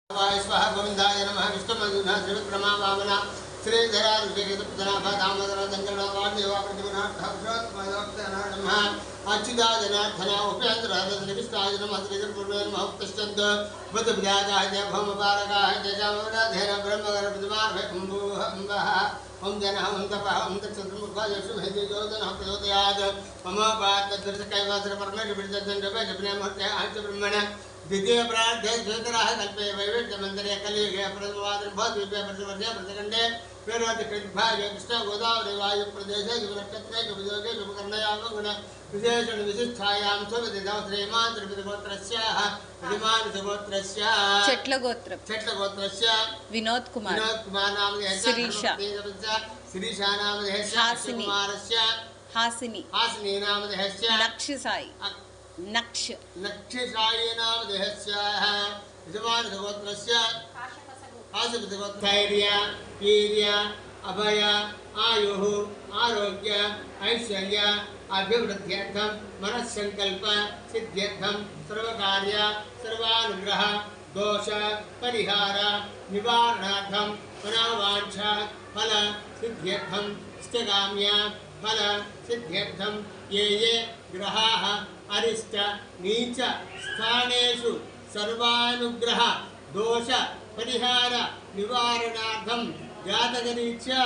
स्वाहा गोविंदाय नमः विष्णुमधुना त्रिविक्रमा वामना श्रीधरा ऋषिकेतुपदनाभ दामोदर दंडना वामदेवा प्रतिगुणार्थोत्तमयोक्तना नमः अच्युताय जनार्दना उपेन्द्रहृदयकृष्णाय नमः श्रीगुरुवे नमः उपतिष्ठन्त बुद्धविद्याय भौमपारकाय तेजामवराधेन ब्रह्मगर्भद्वार्भकुम्भुः ओम जनः ओम तपः ओम तत्समुखाय शुभेजोदनः प्रचोदयात् मम पात्रदर्शकैवासरपर्णविर्जन्दवे ब्रह्मण द्वितीय प्रार्थे ज्योतिराह कल्पे वैविध्य मंदिरे कलियुगे प्रथमवादन भद्विद्या प्रतिवर्षे प्रतिखंडे पेरवति कृतभाग कृष्ण गोदावरी वायु प्रदेशे नक्षत्रे कवियोगे शुभकर्णयाम गुण विशेषण विशिष्टायां सुविदितौ श्रीमान त्रिपुरगोत्रस्याः विमान सुगोत्रस्य चट्लगोत्रस्य विनोद कुमार नामधेयस्य शिरीषा नामधेयस्य कुमारस्य हासिनी नामधेयस्य नक्षसाई नक्षसाई नामधेयस्य विमान सुगोत्रस्य धैर्य वीर्य अभय आयुः आरोग्य ऐश्वर्य अभिवृद्ध्यर्थं मनस्संकल्प सिद्ध्यर्थं सर्वकार्य सर्वानुग्रह दोष परिहार निवारणार्थं मनोवांछा फल सिद्ध्यर्थं इष्टकाम्य फल सिद्ध्यर्थं ये ग्रहाः अरिष्ट नीच स्थानेषु सर्वानुग्रह दोष परिहार निवारणार्थं जातकरीत्या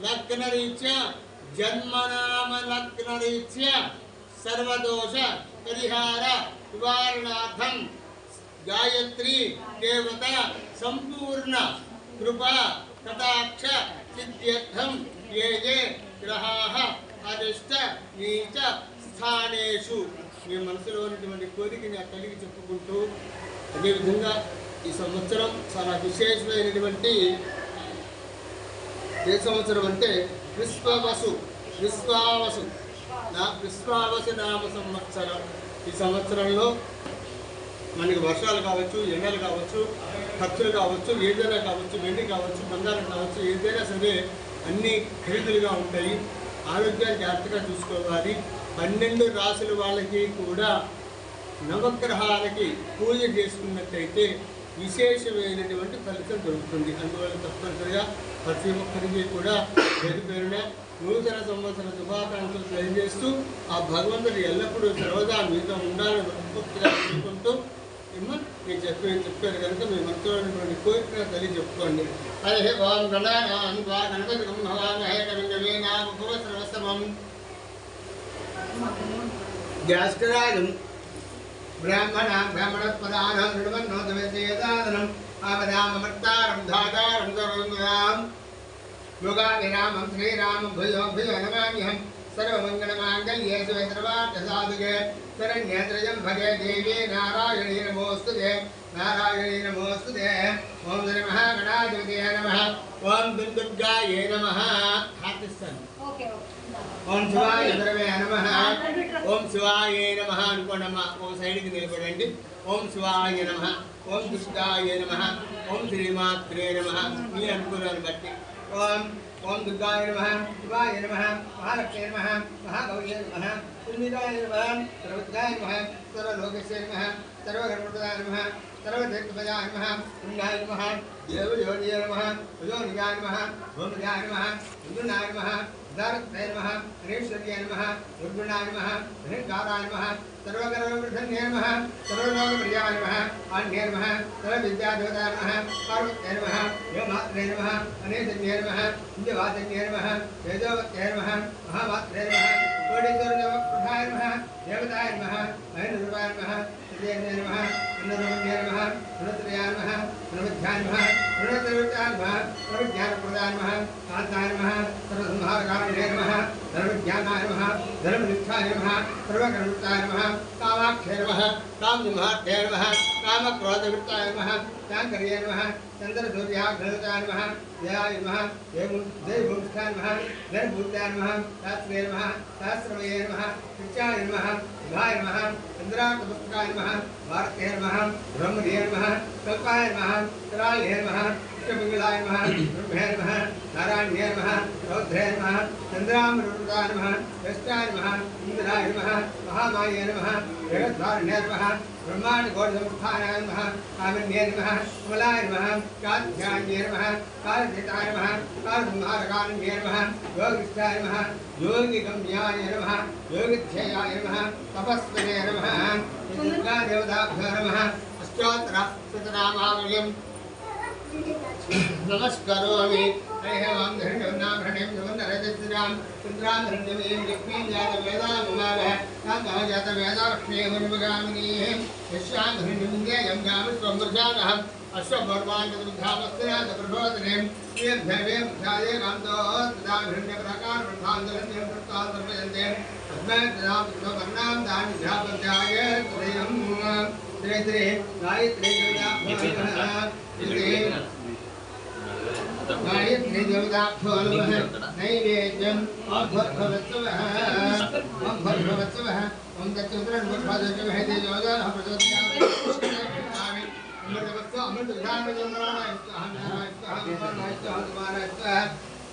लग्नरीत्या जन्मनाम लग्नरीत्या सर्वदोष परिहार निवारणार्थं गायत्री देवता संपूर्ण कृपा कटाक्ष सिद्ध्यर्थं ये ग्रहाः अरिष्ट नीच స్థానేషు మీ మనసులో ఉన్నటువంటి కోరికని ఆ తల్లికి చెప్పుకుంటూ అదేవిధంగా ఈ సంవత్సరం చాలా విశేషమైనటువంటి ఏ సంవత్సరం అంటే విశ్వావసు నామ సంవత్సరం. ఈ సంవత్సరంలో మనకి వర్షాలు కావచ్చు, ఎండలు కావచ్చు, ఖర్చులు కావచ్చు, ఏదైనా కావచ్చు, వెండి కావచ్చు, బంగారం కావచ్చు, ఏదైనా సరే అన్నీ ఖరీదులుగా ఉంటాయి. ఆరోగ్యాన్ని జాగ్రత్తగా చూసుకోవాలి. 12 రాసుల వాళ్ళకి కూడా నవగ్రహాలకి పూజ చేసుకున్నట్లయితే విశేషమైనటువంటి ఫలితం దొరుకుతుంది. అందువల్ల తప్పనిసరిగా ప్రతి ఒక్కరికి కూడా పేరున నూతన సంవత్సర శుభాకాంక్షలు తెలియజేస్తూ ఆ భగవంతుడు ఎల్లప్పుడూ సర్వదా మీతో ఉండాలని మనస్ఫూర్తిగా అనుకుంటూ నేను చెప్పారు కనుక మీ మనసులో ఉన్నటువంటి కోరిక తల్లి చెప్పుకోండి. హరి ఓం గణపతి ज्येष्ठराजं ब्राह्मणोत्पदानं नृमन्नोदवेदानं आपदामर्तारं धातारं दरुन्द्रां योगाभिरामं श्रीरामं भूयो नमाम्यहं सर्वमङ्गलमाङ्गल्ये शिवे सर्वार्थसाधके शरण्ये त्र्यम्बके देवी नारायणी नमोस्तुते ओम नमः गणाधिपतये नमः ओम दुर्गायै नमः. ओम शिवाय नमः ओम शिवाय नमः अनुकोंडम्मा ओ सैड की निलबडंडी. ओम शिवाय नमः ओम दुर्गाय नमः ओम श्रीमात्रे नमः मी अनुकूलाన్ని బట్టి ओम दुर्गाय नमः शिवाय नमः महालक्ष्मी नमः महागौर्यै नमः कुन्मिताय नमः सर्वत्राय नमः सर्वलोकस्य नमः सर्वगणपतये नमः सर्वतीर्थभयाय नमः पुण्याय नमः देवयोनिय नमः योनियाय नमः भूमियाय नमः इंद्रनाय नमः दारत्वे नमः हरेश्वर्याय नमः दुर्गुणाय नमः हरिकाराय नमः सर्वगणवृद्धन्ये नमः सर्वलोकप्रियाय नमः आन्ये नमः सर्वविद्यादेवताय नमः पार्वत्यै नमः योमात्रे नमः अनेशन्ये नमः इंद्रवाचन्ये नमः वेदवत्ये नमः महामात्रे नमः कोटिदुर्गवप्रभाय नमः देवताय नमः महेन्द्ररूपाय नमः सत्यन्ये नमः अन्नरूपन्ये नमः गुणत्रयाय नमः गुणविद्याय नमः गुणत्रयोत्याय नमः सर्वज्ञानप्रदाय नमः कान्ताय नमः सर्वसंहारकारिणे नमः धर्मज्ञानाय नमः धर्मनिष्ठाय नमः सर्वकर्मवृत्ताय नमः कामाख्ये नमः कामनिमहार्थ्ये नमः कामक्रोधवृत्ताय नमः शाङ्कर्ये नमः चन्द्रसूर्याग्रहताय नमः जयाय नमः देवभूमिष्ठाय नमः धनभूताय नमः शास्त्रे नमः शास्त्रमये नमः शिक्षाय नमः शिवाय नमः चन्द्रार्कपुस्तकाय नमः भारते नमः ब्रह्मणे नमः कल्पाय नमः कराले नमः विष्णुमङ्गलाय नमः ब्रह्मे नमः नारायणे नमः रौद्रे नमः चन्द्रामरुद्राय नमः ज्येष्ठाय नमः इन्द्राय नमः महामाये नमः जगद्वारिणे नमः ब्रह्माण्डकोटिसमुत्थानाय नमः कामिन्ये नमः कमलाय नमः कात्यायने नमः कालतीताय नमः कालसंहारकालिन्ये नमः योगिष्ठाय नमः योगिगम्याय नमः योगिध्येयाय नमः तपस्विने नमः दुर्गादेवताभ्यो नमः अष्टोत्तरशतनामावलिं नमस्करोमि हरिहं धन्यवन्नाभरणं सुवन्नरजस्रां चन्द्राधरण्यमें लक्ष्मीं जातवेदामुमावः तां जातवेदालक्ष्मीमुनिमगामिनीः यस्यां धरण्यमुन्द्रेयं गामस्वमृजानहम् अश्वभर्वाण्डदुर्धामस्तिनाथप्रबोधनें श्रीयद्धवें ध्याये कान्तोत्तदाभिरण्यप्रकारवृद्धान्तरण्यं तत्त्वान्तर्पयन्ते तस्मै तदां सुवर्णां दानिध्यापध्याय तुरयं श्री श्री गायत्री गायत्री देवताभ्यो नमः नैवेद्यम् अभवत्सवः ओम तच्चन्द्रन् मुखपादजमहे देवदानः प्रचोदयामि अमृतवत्सव अमृतविधानचन्द्राणाय स्वाहा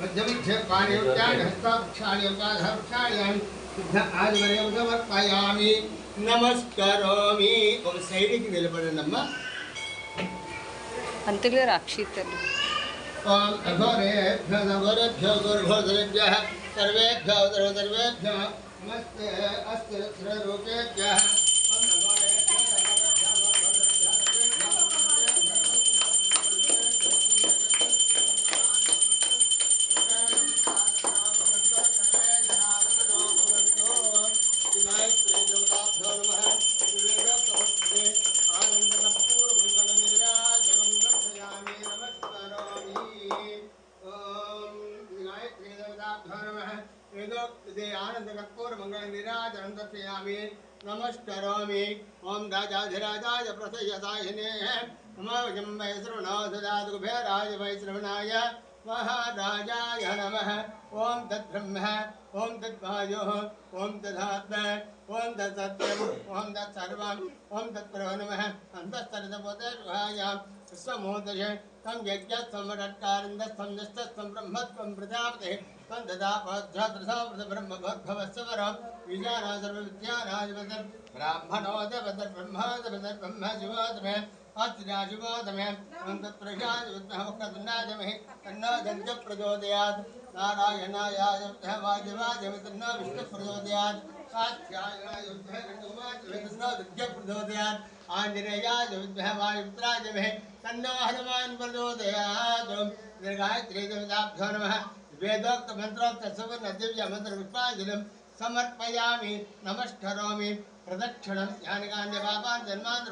मध्यमध्य पाणियुक्तानि हस्ताक्षाणि उपाधाक्षाणि सिद्ध आदिवर्यं समर्पयामि नमस्करोमि ओम सैडिकी निलबडनम्मा పంతులు గారు అక్షితలు ओम अघोरेभ्यो नवरेभ्यो गुरुभोधरेभ्यः सर्वेभ्यो सर्वेभ्यो नमस्ते अस्तु रूपेभ्यः ओम अघोरेभ्यो नमस्करोमि ओम राजाधिराजाय प्रसयताहिने नमः वैश्रवणो ददातु कुबेराय वैश्रवणाय महाराजाय नमः ओम तद्ब्रह्म ओम तद्वायुः ओम तदात्मा ओम तत्सत्यम् ओम तत्सर्वम् ओम तत्प्रभो नमः अन्तस्तरतपोते गुहायां स्वमोदशे तं यज्ञस्वमरत्कारन्दस्थं निष्ठस्थं ब्रह्मत्वं प्रजापतिः तं ददापध्यात्रसावृतब्रह्मभवस्वरं विजाना सर्वविद्यानाधिपतिर् ब्राह्मणोऽधिपतिर्ब्रह्माधिपतिर्ब्रह्म शिवोऽधिपतिः अस्तिराशिवोऽधिपतिः तं तत्प्रजाधिपतिर्मुखदुन्नाधिपतिः तन्नो दन्त्यः प्रचोदयात् नारायणायाय वाजवाजमिति तन्नो विष्णुः प्रचोदयात् कात्यायनाय तन्नो विद्युः प्रचोदयात् आञ्जनेयाय विद्महे वायुपुत्राय धीमहि तन्नो हनुमान् प्रचोदयात् गायत्री देवताभ्यो नमः वेदोक्त मंत्रोक्त सुवर्ण दिव्य मंत्र पुष्पांजलिं समर्पयामि नमस्करोमि प्रदक्षिणं ज्ञानिकान्य पापान् जन्मान्